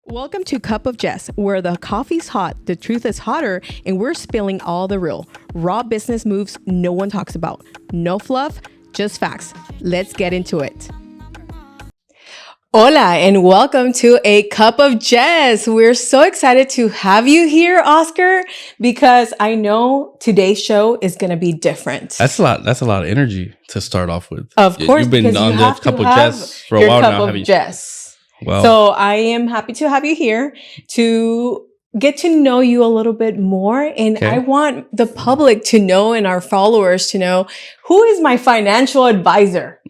Welcome to Cup of Jess, where the coffee's hot, the truth is hotter, and we're spilling all the real, raw business moves no one talks about. No fluff, just facts. Let's get into it. Hola, and welcome to a Cup of Jess. We're so excited to have you here, Oscar, because I know today's show is going to be different. That's a lot of energy to start off with. Of course, you've been on the Cup of Jess for a while now, haven't you? Jess. Well, so I am happy to have you here to get to know you a little bit more. And I want the public to know and our followers to know, who is my financial advisor?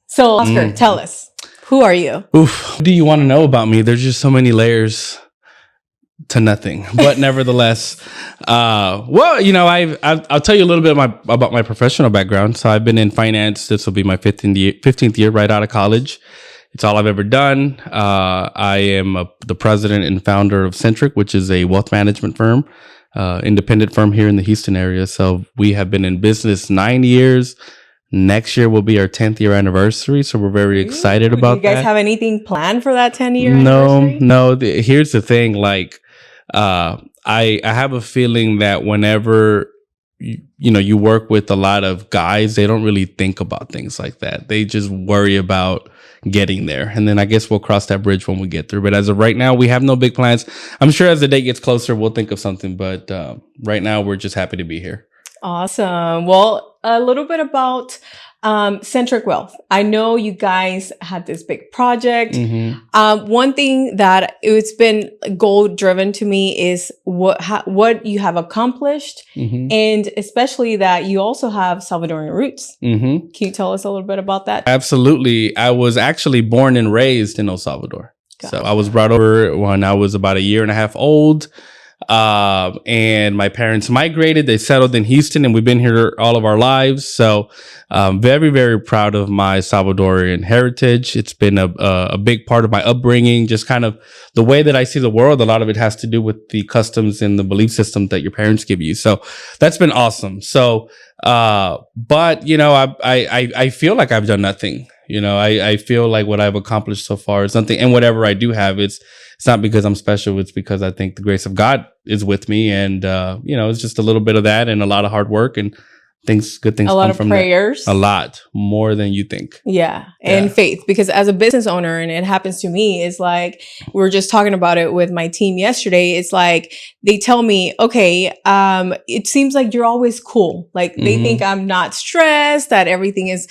So Oscar, tell us, who are you? What do you want to know about me? There's just so many layers to nothing, but nevertheless, well, you know, I'll tell you a little bit about my professional background. So I've been in finance. This will be my 15th year right out of college. It's all I've ever done. I am the president and founder of Centric, which is a wealth management firm, independent firm here in the Houston area. So we have been in business 9 years. Next year will be our 10th year anniversary. So we're very excited about that. Do you guys have anything planned for that 10-year anniversary? No. Here's the thing. Like, I have a feeling that whenever you work with a lot of guys, they don't really think about things like that. They just worry about getting there. And then I guess we'll cross that bridge when we get through. But as of right now, we have no big plans. I'm sure as the day gets closer, we'll think of something. But right now, we're just happy to be here. Awesome. Well, a little bit about Centric Wealth. I know you guys had this big project. One thing that it's been goal driven to me is what you have accomplished, and especially that you also have Salvadorian roots. Can you tell us a little bit about that? Absolutely. I was actually born and raised in El Salvador. So I was brought over when I was about a year and a half old. And my parents migrated, they settled in Houston, and we've been here all of our lives. So, very, very proud of my Salvadorian heritage. It's been a big part of my upbringing, just kind of the way that I see the world. A lot of it has to do with the customs and the belief system that your parents give you. So that's been awesome. So, but I feel like I've done nothing. I feel like what I've accomplished so far is nothing. And whatever I do have, it's not because I'm special. It's because I think the grace of God is with me. And, it's just a little bit of that and a lot of hard work and good things. A lot of prayers. A lot more than you think. Yeah. And faith, because as a business owner, and it happens to me, is like, we were just talking about it with my team yesterday. It's like, they tell me, okay, it seems like you're always cool. Like they think I'm not stressed, that everything is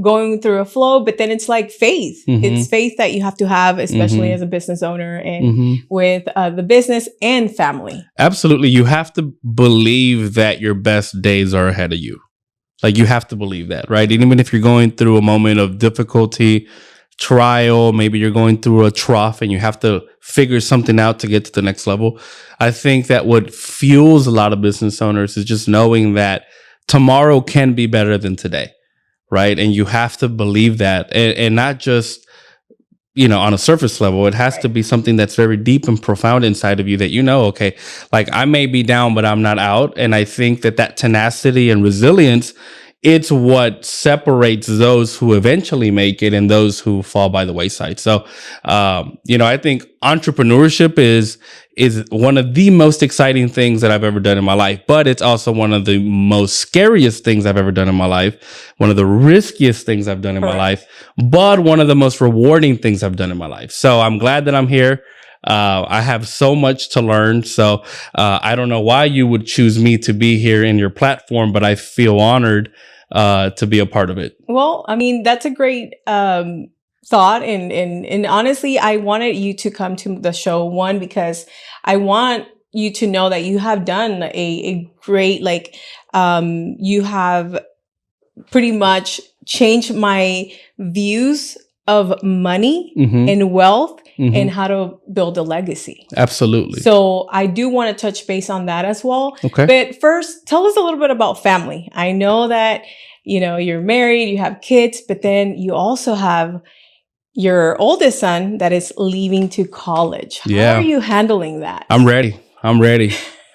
going through a flow, but then it's like faith. It's faith that you have to have, especially as a business owner and with the business and family. Absolutely. You have to believe that your best days are ahead of you. Like you have to believe that, right? And even if you're going through a moment of difficulty, trial, maybe you're going through a trough and you have to figure something out to get to the next level. I think that what fuels a lot of business owners is just knowing that tomorrow can be better than today, right? And you have to believe that, and not just, on a surface level. It has to be something that's very deep and profound inside of you that, okay, like I may be down, but I'm not out. And I think that tenacity and resilience, it's what separates those who eventually make it and those who fall by the wayside. So, I think entrepreneurship is one of the most exciting things that I've ever done in my life, but it's also one of the most scariest things I've ever done in my life, one of the riskiest things I've done in my life, but one of the most rewarding things I've done in my life. So I'm glad that I'm here. I have so much to learn. So I don't know why you would choose me to be here in your platform, but I feel honored to be a part of it. Well, I mean, that's a great thought. And honestly, I wanted you to come to the show, one, because I want you to know that you have done a great, you have pretty much changed my views of money and wealth and how to build a legacy. Absolutely. So I do want to touch base on that as well. Okay. But first, tell us a little bit about family. I know that, you're married, you have kids, but then you also have your oldest son that is leaving to college. How are you handling that? I'm ready.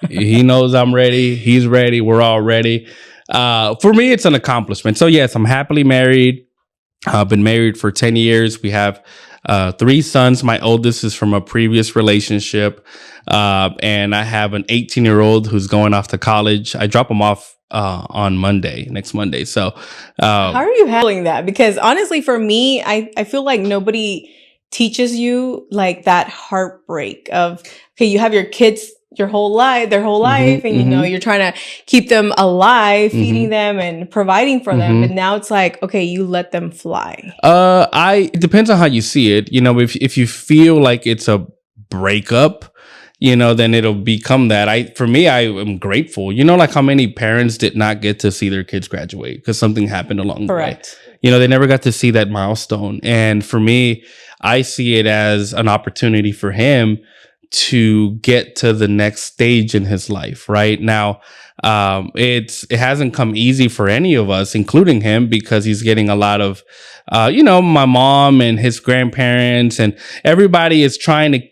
He knows I'm ready. He's ready. We're all ready. For me, it's an accomplishment. So yes, I'm happily married. I've been married for 10 years. We have three sons. My oldest is from a previous relationship. And I have an 18-year-old who's going off to college. I drop him off on next Monday. So how are you handling that? Because honestly, for me, I feel like nobody teaches you like that heartbreak of, okay, you have your kids their whole life, and you know, you're trying to keep them alive, feeding them and providing for them. But now it's like, okay, you let them fly. It depends on how you see it. You know, if you feel like it's a breakup, you know, then it'll become that. For me, I am grateful. You know, like how many parents did not get to see their kids graduate because something happened along the way. You know, they never got to see that milestone. And for me, I see it as an opportunity for him to get to the next stage in his life. Right now, it hasn't come easy for any of us, including him, because he's getting a lot of, you know, my mom and his grandparents and everybody is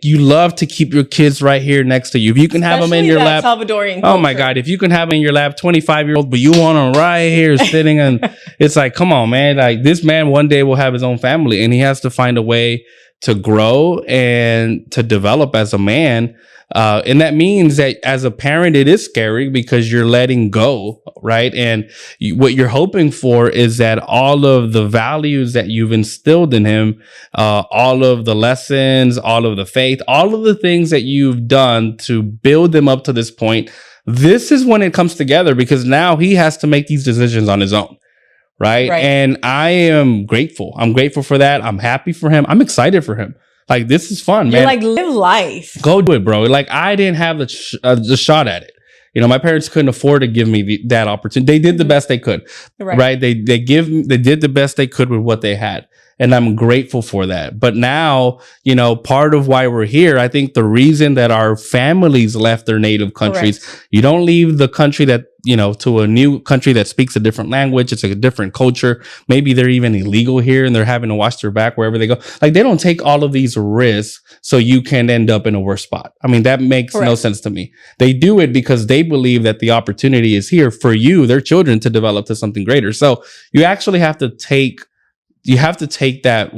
you love to keep your kids right here next to you. If you can have them in your lap, Salvadorian oh my God, if you can have them in your lap, 25-year-old, but you want them right here sitting and it's like, come on, man, like this man one day will have his own family and he has to find a way to grow and to develop as a man. And that means that as a parent, it is scary because you're letting go, right? And what you're hoping for is that all of the values that you've instilled in him, all of the lessons, all of the faith, all of the things that you've done to build them up to this point, this is when it comes together because now he has to make these decisions on his own. Right. And I am grateful. I'm grateful for that. I'm happy for him. I'm excited for him. Like, this is fun, man. You're like, live life. Go do it, bro. Like, I didn't have the shot at it. You know, my parents couldn't afford to give me that opportunity. They did the best they could. Right. They did the best they could with what they had. And I'm grateful for that. But now, you know, part of why we're here, I think the reason that our families left their native countries, you don't leave the country that, you know, to a new country that speaks a different language. It's a different culture. Maybe they're even illegal here and they're having to watch their back wherever they go. Like, they don't take all of these risks so you can end up in a worse spot. I mean, that makes no sense to me. They do it because they believe that the opportunity is here for you, their children, to develop to something greater. So you actually have to take that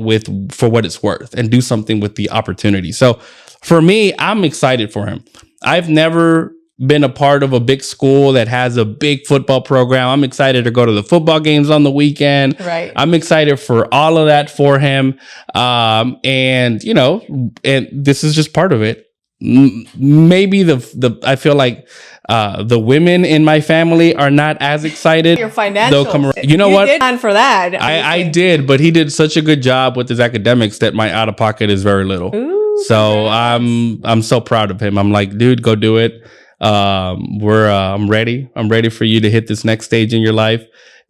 for what it's worth and do something with the opportunity. So for me, I'm excited for him. I've never been a part of a big school that has a big football program. I'm excited to go to the football games on the weekend. Right. I'm excited for all of that for him. And you know, and this is just part of it. Maybe I feel like the women in my family are not as excited. Your financial. They'll come around. You know what? Did plan for that. I did, but he did such a good job with his academics that my out of pocket is very little. Ooh, so I'm so proud of him. I'm like, dude, go do it. I'm ready. I'm ready for you to hit this next stage in your life,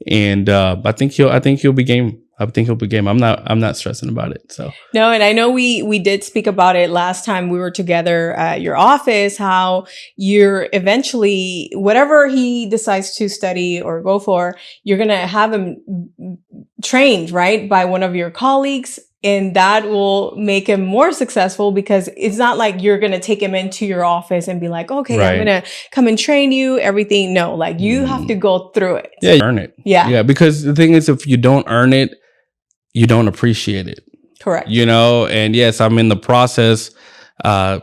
and I think he'll be game. I'm not stressing about it. So no, and I know we did speak about it last time we were together at your office, how you're eventually, whatever he decides to study or go for, you're going to have him trained, right, by one of your colleagues. And that will make him more successful because it's not like you're going to take him into your office and be like, okay, I'm going to come and train you, everything. No, like you have to go through it. Yeah, you earn it. Yeah. Because the thing is, if you don't earn it, you don't appreciate it. Correct. You know, and yes, I'm in the process of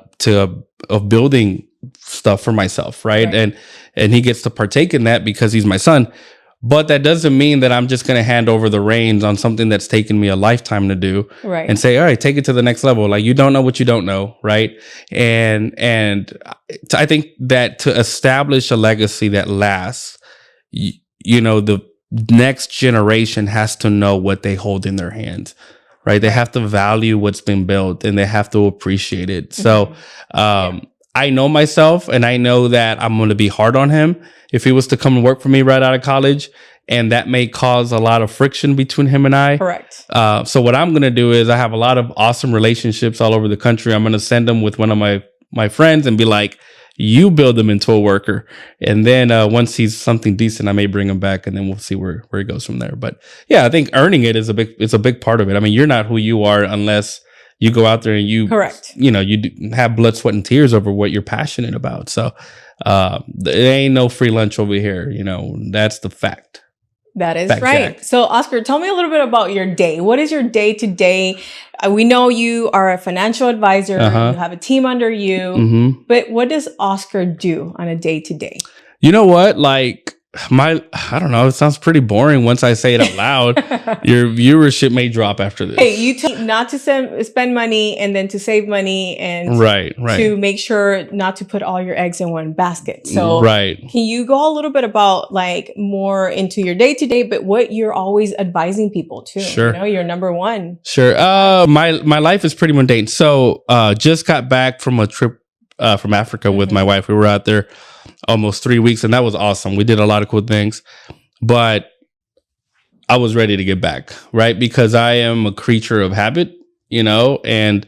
building stuff for myself, right? And he gets to partake in that because he's my son. But that doesn't mean that I'm just going to hand over the reins on something that's taken me a lifetime to do, and say, all right, take it to the next level. Like, you don't know what you don't know, right? And I think that to establish a legacy that lasts, you know, the next generation has to know what they hold in their hands, right? They have to value what's been built and they have to appreciate it. So I know myself, and I know that I'm going to be hard on him if he was to come and work for me right out of college, and that may cause a lot of friction between him and I. Correct. So what I'm going to do is, I have a lot of awesome relationships all over the country. I'm going to send them with one of my friends and be like, you build him into a worker. And then once he's something decent, I may bring him back, and then we'll see where he goes from there. But yeah, I think earning it is it's a big part of it. I mean, you're not who you are unless you go out there and you have blood, sweat, and tears over what you're passionate about. So there ain't no free lunch over here. You know, that's the fact. That is Back right. Jack. So, Oscar, tell me a little bit about your day. What is your day to day? We know you are a financial advisor. Uh-huh. You have a team under you. Mm-hmm. But what does Oscar do on a day to day? You know what? Like I don't know. It sounds pretty boring once I say it out loud. Your viewership may drop after this. Hey, you told me not to spend money and then to save money and right. to make sure not to put all your eggs in one basket. So right. can you go a little bit about like more into your day to day, but what you're always advising people to? Sure. You know, you're number one. Sure. My life is pretty mundane. So just got back from a trip from Africa with my wife. We were out there almost 3 weeks, and that was awesome. We did a lot of cool things, but I was ready to get back, right? Because I am a creature of habit, you know, and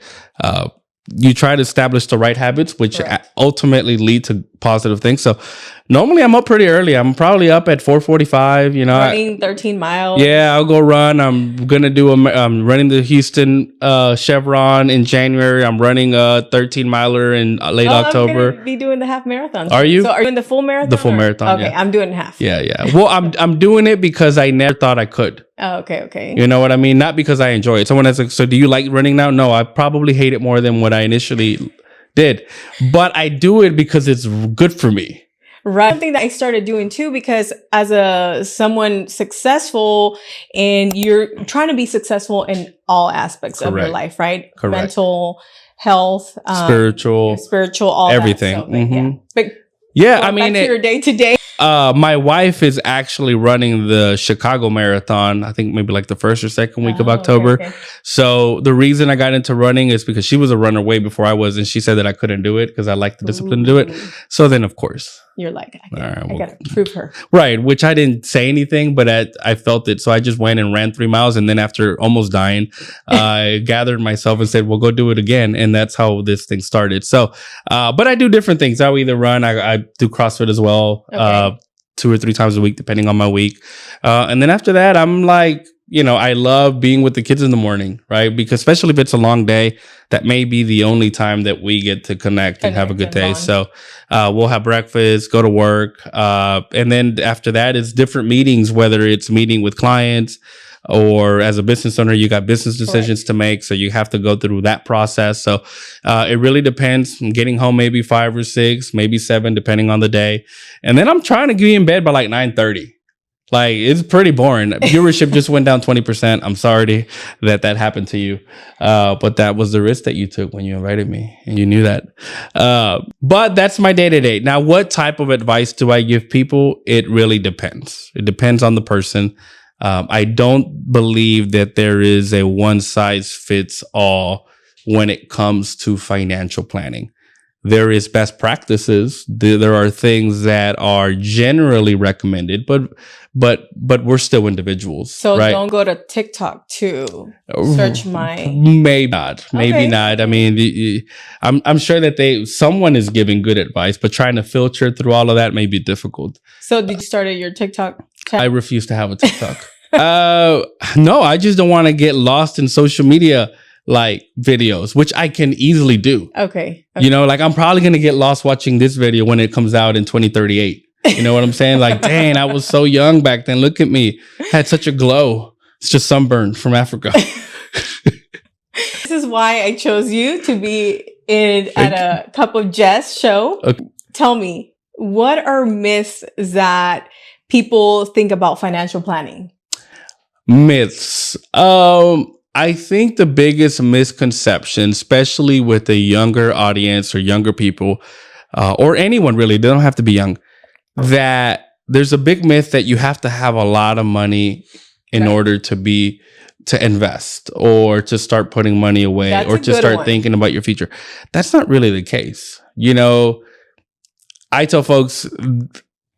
you try to establish the right habits, which ultimately lead to positive things. So normally I'm up pretty early. I'm probably up at 4:45, you know. Running 13 miles. Yeah, I'll go run. I'm running the Houston Chevron in January. I'm running a 13 miler in late October. I'm gonna be doing the half marathon. Are you? So are you doing the full marathon? The full marathon. Okay, yeah. I'm doing half. Yeah. Well, I'm doing it because I never thought I could. Oh, okay. You know what I mean? Not because I enjoy it. Someone that's like, so do you like running now? No, I probably hate it more than what I initially did. But I do it because it's good for me. Right. Something that I started doing too, because as someone successful and you're trying to be successful in all aspects of your life, right? Correct. Mental health, spiritual, all everything. That stuff. Yeah. But yeah, I mean, back to your day to day. My wife is actually running the Chicago Marathon. I think maybe like the first or second week of October. Okay. So the reason I got into running is because she was a runner way before I was, and she said that I couldn't do it because I like the discipline to do it. So then, of course, you're like, I gotta prove her. Right, which I didn't say anything, but I felt it. So I just went and ran 3 miles. And then after almost dying, I gathered myself and said, well, go do it again. And that's how this thing started. So, but I do different things. I'll either run, I do CrossFit as well, 2 or 3 times a week, depending on my week. And then after that, I'm like, you know, I love being with the kids in the morning, right? Because especially if it's a long day, that may be the only time that we get to connect and have a good day. So we'll have breakfast, go to work. And then after that, it's different meetings, whether it's meeting with clients or as a business owner, you got business decisions to make. So you have to go through that process. So it really depends. I'm getting home maybe 5 or 6, maybe 7, depending on the day. And then I'm trying to be in bed by like 9:30. Like, it's pretty boring. Viewership just went down 20%. I'm sorry that happened to you. But that was the risk that you took when you invited me, and you knew that. But that's my day to day. Now, what type of advice do I give people? It really depends. It depends on the person. I don't believe that there is a one size fits all when it comes to financial planning. There is best practices. There are things that are generally recommended, but we're still individuals. So don't go to TikTok to search my. Maybe not. I mean, I'm sure that someone is giving good advice, but trying to filter through all of that may be difficult. So did you start your TikTok channel? I refuse to have a TikTok. No, I just don't want to get lost in social media like videos, which I can easily do. Okay. You know, like I'm probably going to get lost watching this video when it comes out in 2038. You know what I'm saying? Like, dang, I was so young back then. Look at me. Had such a glow. It's just sunburn from Africa. This is why I chose you to be at a Cup of Jess show. Okay. Tell me, what are myths that people think about financial planning? Myths. I think the biggest misconception, especially with a younger audience or younger people, or anyone really, they don't have to be young, that there's a big myth that you have to have a lot of money in order to invest or to start putting money away or to start thinking about your future. That's not really the case. You know, I tell folks,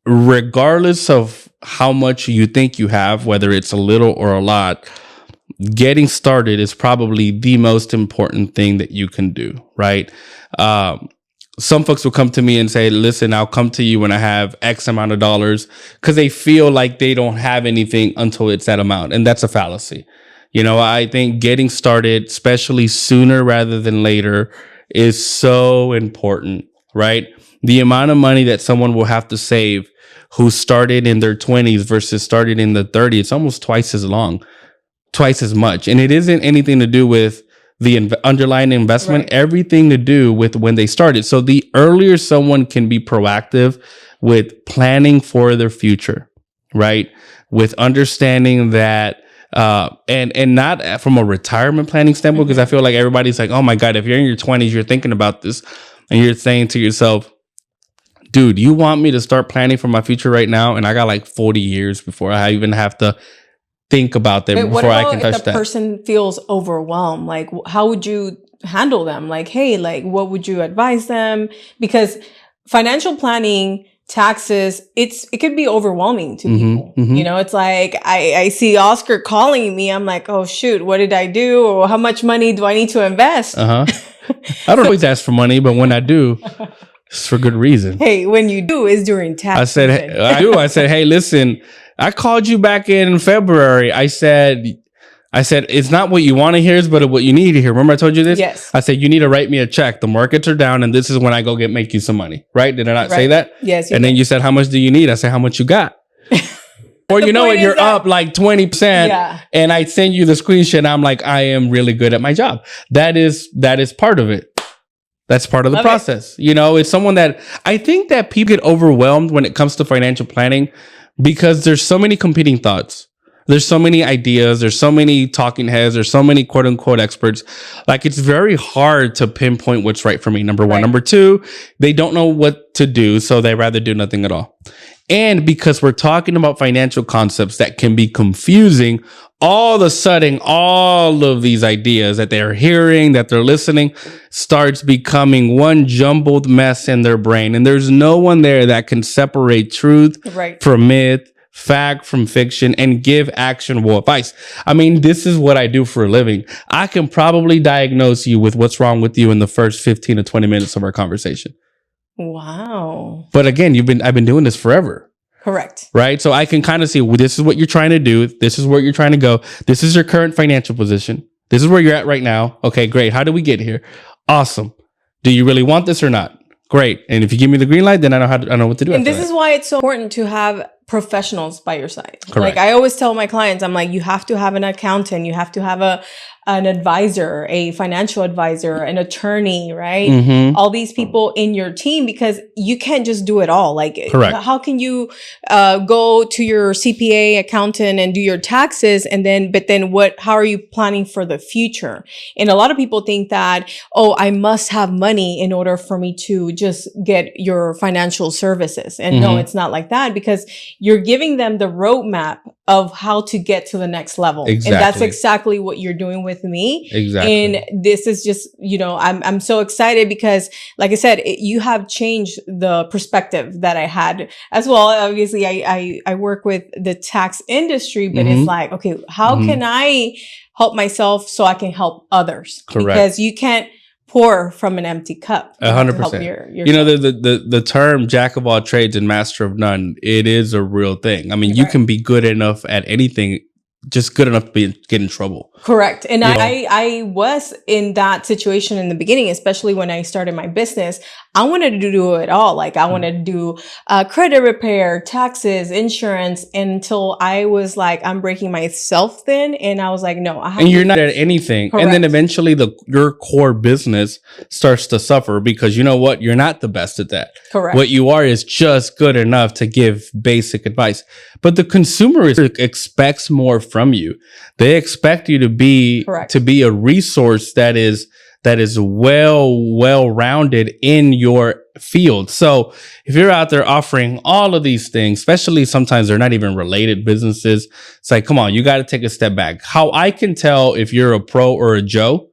regardless of how much you think you have, whether it's a little or a lot, getting started is probably the most important thing that you can do, right? Some folks will come to me and say, listen, I'll come to you when I have X amount of dollars, because they feel like they don't have anything until it's that amount. And that's a fallacy. You know, I think getting started, especially sooner rather than later, is so important, right? The amount of money that someone will have to save who started in their 20s versus started in the 30s, it's almost twice as long, twice as much. And it isn't anything to do with the underlying investment, Right. everything to do with when they started. So the earlier someone can be proactive with planning for their future, right? With understanding that, and not from a retirement planning standpoint, because I feel like everybody's like, oh my God, if you're in your 20s, you're thinking about this and you're saying to yourself, dude, you want me to start planning for my future right now? And I got like 40 years before I even have to think about that, But what before I about can if touch the that. person feels overwhelmed? Like, how would you handle them? Like, hey, like, what would you advise them? Because financial planning, taxes, it could be overwhelming to people. You know, it's like, I see Oscar calling me. I'm like, oh shoot, what did I do? Or how much money do I need to invest? I don't always ask for money, but when I do, it's for good reason. Hey, when you do, is during tax I said, season. I said, hey, listen, I called you back in February. I said, it's not what you want to hear, it's but what you need to hear. Remember I told you this? Yes. I said, you need to write me a check. The markets are down and this is when I go make you some money. Right? Did I not say that? Yes. And then you said, how much do you need? I said, how much you got? Or you know what, you're up like 20%, and I send you the screenshot. And I'm like, I am really good at my job. That is part of it. That's part of the process. You know, it's someone that I think that people get overwhelmed when it comes to financial planning because there's so many competing thoughts. There's so many ideas. There's so many talking heads. There's so many quote unquote experts. Like it's very hard to pinpoint what's right for me. Number one. Number two, they don't know what to do. So they rather do nothing at all. And because we're talking about financial concepts that can be confusing, all of a sudden, all of these ideas that they're hearing, that they're listening, starts becoming one jumbled mess in their brain. And there's no one there that can separate truth from myth, fact from fiction, and give actionable advice. I mean, this is what I do for a living. I can probably diagnose you with what's wrong with you in the first 15 to 20 minutes of our conversation. Wow. But again, I've been doing this forever. Correct. Right? So I can kind of see, well, this is what you're trying to do. This is where you're trying to go. This is your current financial position. This is where you're at right now. Okay, great. How do we get here? Awesome. Do you really want this or not? Great. And if you give me the green light, then I know what to do. And this is why it's so important to have professionals by your side. Correct. Like I always tell my clients, I'm like, you have to have an accountant, you have to have an advisor, a financial advisor, an attorney, right? Mm-hmm. All these people in your team, because you can't just do it all. Like, correct. How can you go to your CPA accountant and do your taxes, and then, how are you planning for the future? And a lot of people think that, oh, I must have money in order for me to just get your financial services. And no, it's not like that, because you're giving them the roadmap of how to get to the next level. Exactly. And that's exactly what you're doing with me. Exactly. And this is just, I'm so excited because, like I said, you have changed the perspective that I had as well. Obviously, I work with the tax industry, but it's like, okay, how can I help myself so I can help others? Correct. Because you can't pour from an empty cup. 100%. The term jack of all trades and master of none, it is a real thing. I mean, you can be good enough at anything, just good enough to get in trouble. Correct. And I was in that situation in the beginning, especially when I started my business. I wanted to do it all. Like I wanted to do credit repair, taxes, insurance, until I was like, I'm breaking myself thin. And I was like, no, I have and you're not at anything. Correct. And then eventually your core business starts to suffer because you know what? You're not the best at that. Correct. What you are is just good enough to give basic advice. But the consumer expects more from you. They expect you to be a resource that is well-rounded in your field. So if you're out there offering all of these things, especially sometimes they're not even related businesses, it's like, come on, you got to take a step back. How I can tell if you're a pro or a Joe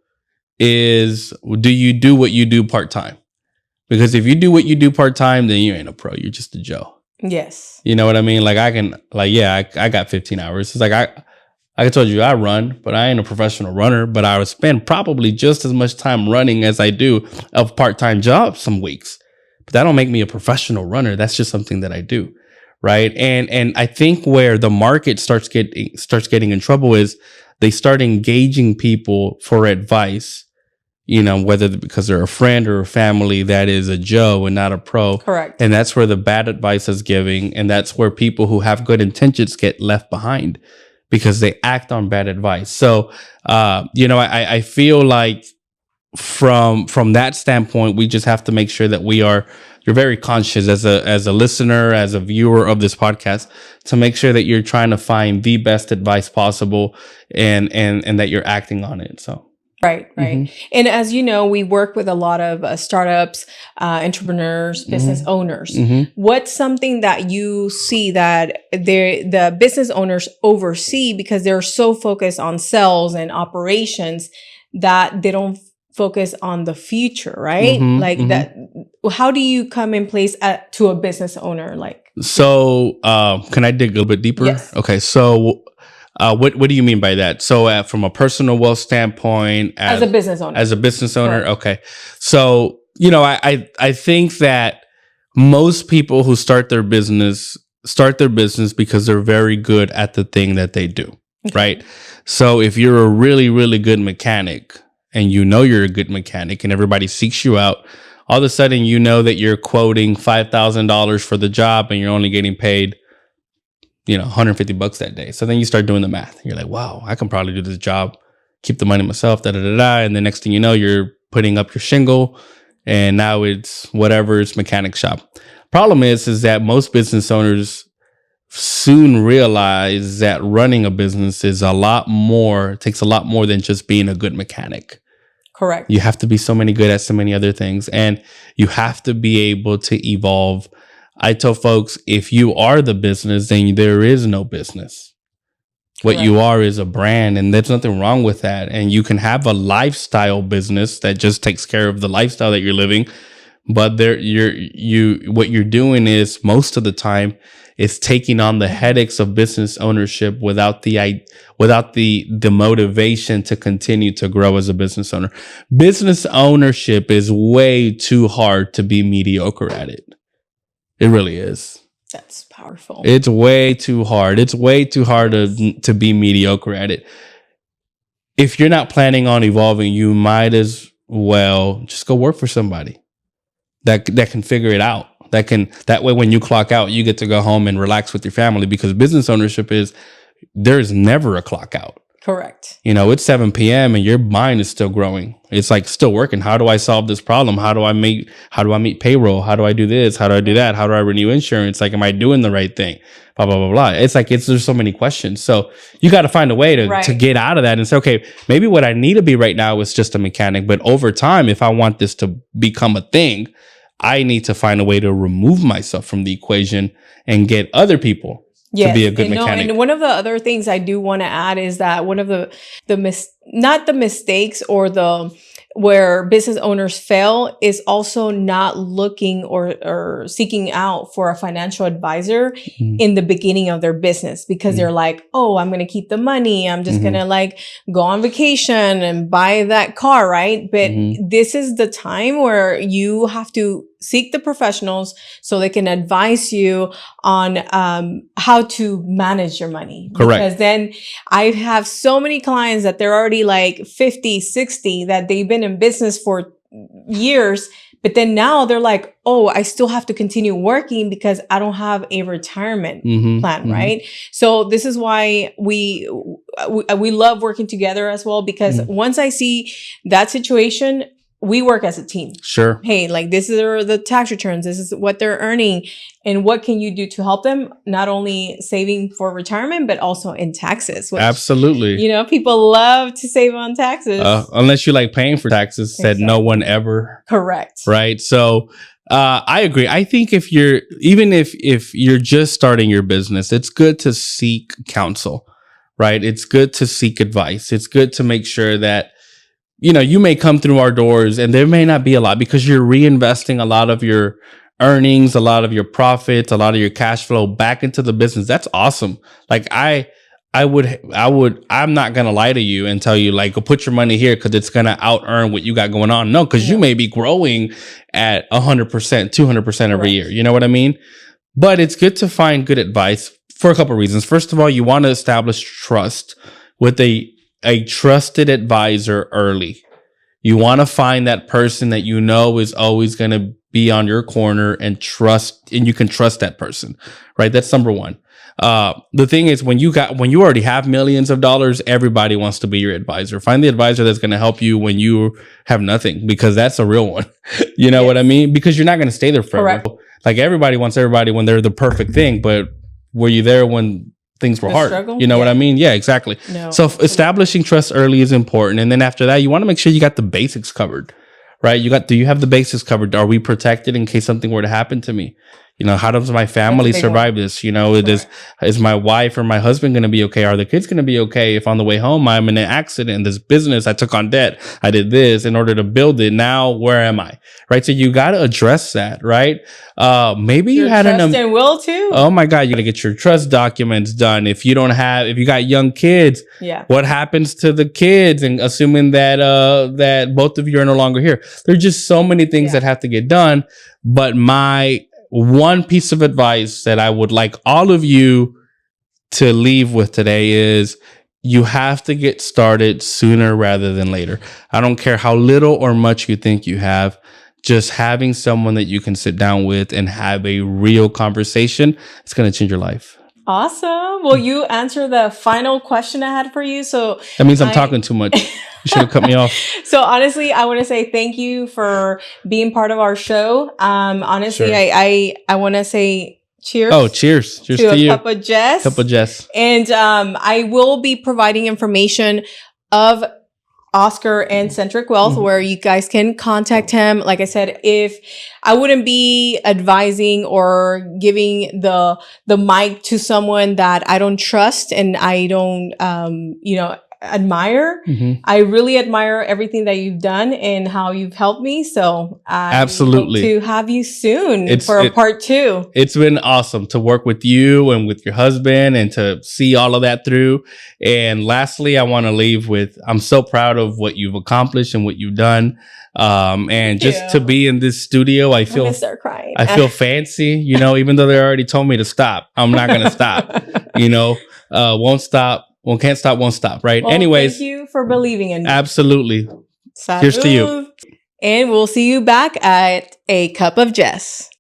is, do you do what you do part-time? Because if you do what you do part-time, then you ain't a pro. You're just a Joe. Yes. You know what I mean? Like I got 15 hours. It's like I told you I run, but I ain't a professional runner, but I would spend probably just as much time running as I do of part-time jobs some weeks. But that don't make me a professional runner. That's just something that I do. Right. And I think where the market starts getting in trouble is they start engaging people for advice whether because they're a friend or a family that is a Joe and not a pro. Correct. And that's where the bad advice is giving. And that's where people who have good intentions get left behind because they act on bad advice. So, I feel like from that standpoint, we just have to make sure that you're very conscious as a listener, as a viewer of this podcast, to make sure that you're trying to find the best advice possible and that you're acting on it. So. Right. And as you know, we work with a lot of startups, entrepreneurs, business owners. What's something that you see that the business owners oversee because they're so focused on sales and operations that they don't focus on the future, right? That. How do you come in place to a business owner? So, can I dig a little bit deeper? Yes. Okay. So, what do you mean by that? So, from a personal wealth standpoint, as a business owner, right. Okay. So, I think that most people who start their business because they're very good at the thing that they do, right? So, if you're a really, really good mechanic and you're a good mechanic and everybody seeks you out, all of a sudden that you're quoting $5,000 for the job and you're only getting paid $150 that day. So then you start doing the math. You're like, wow, I can probably do this job, keep the money myself, And the next thing you know, you're putting up your shingle and now it's whatever's mechanic shop. Problem is that most business owners soon realize that running a business is takes a lot more than just being a good mechanic. Correct. You have to be good at so many other things, and you have to be able to evolve. I tell folks, if you are the business, then there is no business. Correct. What you are is a brand, and there's nothing wrong with that. And you can have a lifestyle business that just takes care of the lifestyle that you're living. But what you're doing is most of the time is taking on the headaches of business ownership without the motivation to continue to grow as a business owner. Business ownership is way too hard to be mediocre at it. It really is. That's powerful. It's way too hard. It's way too hard to be mediocre at it. If you're not planning on evolving, you might as well just go work for somebody that can figure it out. That way when you clock out, you get to go home and relax with your family, because business ownership there's never a clock out. Correct. It's 7 p.m. and your mind is still growing. It's like still working. How do I solve this problem? How do I meet payroll? How do I do this? How do I do that? How do I renew insurance? Am I doing the right thing? Blah, blah, blah, blah. It's there's so many questions. So you got to find a way to get out of that and say, okay, maybe what I need to be right now is just a mechanic. But over time, if I want this to become a thing, I need to find a way to remove myself from the equation and get other people to be a good mechanic. And one of the other things I do want to add is that one of not the mistakes or where business owners fail is also not looking or seeking out for a financial advisor in the beginning of their business, because they're like, oh, I'm going to keep the money. I'm just going to go on vacation and buy that car, right? But this is the time where you have to seek the professionals so they can advise you on how to manage your money. Correct. Because then I have so many clients that they're already 50, 60, that they've been in business for years, but then now they're like, oh, I still have to continue working because I don't have a retirement plan, right? So this is why we love working together as well, because once I see that situation, we work as a team. Sure. Hey, this is the tax returns. This is what they're earning. And what can you do to help them? Not only saving for retirement, but also in taxes. Which, absolutely. People love to save on taxes. Unless you like paying for taxes, said no one ever. Correct. Right. So I agree. I think if you're just starting your business, it's good to seek counsel, right? It's good to seek advice. It's good to make sure that you may come through our doors and there may not be a lot, because you're reinvesting a lot of your earnings, a lot of your profits, a lot of your cash flow back into the business. That's awesome. I'm not going to lie to you and tell you go put your money here because it's going to out earn what you got going on. No, because you may be growing at 100%, 200% every year. You know what I mean? But it's good to find good advice for a couple of reasons. First of all, you want to establish trust with a trusted advisor early. You want to find that person that you know is always going to be on your corner and you can trust that person, right? That's number one. The thing is, when you already have millions of dollars, everybody wants to be your advisor. Find the advisor that's going to help you when you have nothing, because that's a real one. You know what I mean? Because you're not going to stay there forever. Correct. Like, everybody wants everybody when they're the perfect thing, but were you there when things were hard? Struggle? You know what I mean? Yeah, exactly. No. So establishing trust early is important. And then after that, you want to make sure you got the basics covered, right? Do you have the basics covered? Are we protected in case something were to happen to me? You know, how does my family survive this? You know, is my wife or my husband going to be okay? Are the kids going to be okay if on the way home I'm in an accident, this business, I took on debt, I did this in order to build it. Now, where am I? Right. So you got to address that, right? Maybe you had trust and will too. Oh my God, you got to get your trust documents done. If you got young kids, what happens to the kids? And assuming that both of you are no longer here, there's just so many things that have to get done. But my one piece of advice that I would like all of you to leave with today is you have to get started sooner rather than later. I don't care how little or much you think you have. Just having someone that you can sit down with and have a real conversation, it's going to change your life. Awesome. Well, you answered the final question I had for you. So that means I'm talking too much. You should have cut me off. So honestly, I want to say thank you for being part of our show. Honestly, sure. I want to say cheers. Oh, cheers. Cheers to you. Cup of Jess. Cup of Jess. And I will be providing information of Oscar and Centric Wealth, where you guys can contact him. Like I said, if I wouldn't be advising or giving the mic to someone that I don't trust and I don't, admire. I really admire everything that you've done and how you've helped me. So I absolutely hope to have you soon for a part 2. It's been awesome to work with you and with your husband and to see all of that through. And lastly, I want to leave with, I'm so proud of what you've accomplished and what you've done. And just to be in this studio, I feel fancy, you know, even though they already told me to stop, I'm not going to stop, won't stop. Well, can't stop, won't stop, right? Well, anyways. Thank you for believing in me. Absolutely. Salud. Here's to you. And we'll see you back at a Cup of Jess.